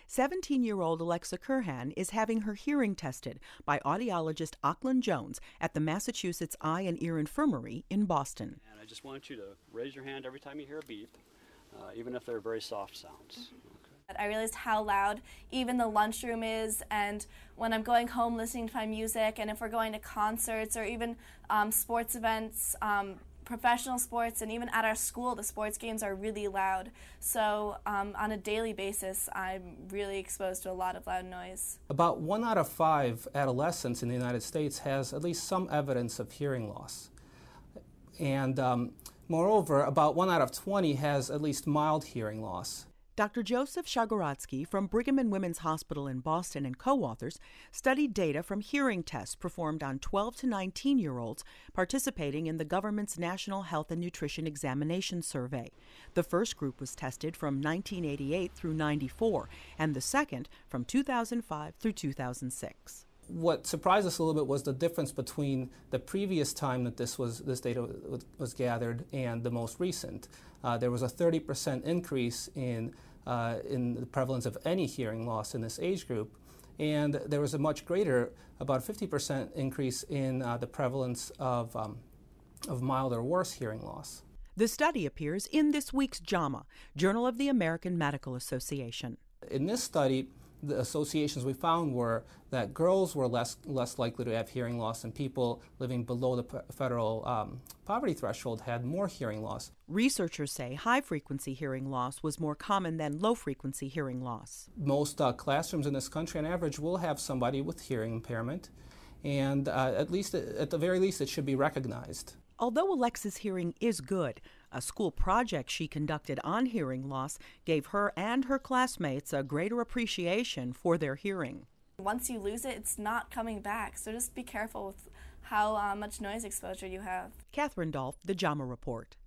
17-year-old Alexa Curhan is having her hearing tested by audiologist Auckland Jones at the Massachusetts Eye and Ear Infirmary in Boston. And I just want you to raise your hand every time you hear a beep, even if they're very soft sounds. Okay. I realized how loud even the lunchroom is, and when I'm going home listening to my music, and if we're going to concerts or even sports events, professional sports, and even at our school, the sports games are really loud. So on a daily basis, I'm really exposed to a lot of loud noise. About 1 out of 5 adolescents in the United States has at least some evidence of hearing loss. And moreover, about 1 out of 20 has at least mild hearing loss. Dr. Joseph Shagorodsky from Brigham and Women's Hospital in Boston and co-authors studied data from hearing tests performed on 12 to 19-year-olds participating in the government's National Health and Nutrition Examination Survey. The first group was tested from 1988 through 94, and the second from 2005 through 2006. What surprised us a little bit was the difference between the previous time that this data was gathered and the most recent. There was a 30% increase in the prevalence of any hearing loss in this age group, and there was a much greater, about 50% increase in the prevalence of mild or worse hearing loss. The study appears in this week's JAMA, Journal of the American Medical Association. In this study, the associations we found were that girls were less likely to have hearing loss, and people living below the federal poverty threshold had more hearing loss. Researchers say high-frequency hearing loss was more common than low-frequency hearing loss. Most classrooms in this country, on average, will have somebody with hearing impairment, and at the very least, it should be recognized. Although Alexa's hearing is good, a school project she conducted on hearing loss gave her and her classmates a greater appreciation for their hearing. Once you lose it, it's not coming back, so just be careful with how much noise exposure you have. Catherine Dolf, the JAMA Report.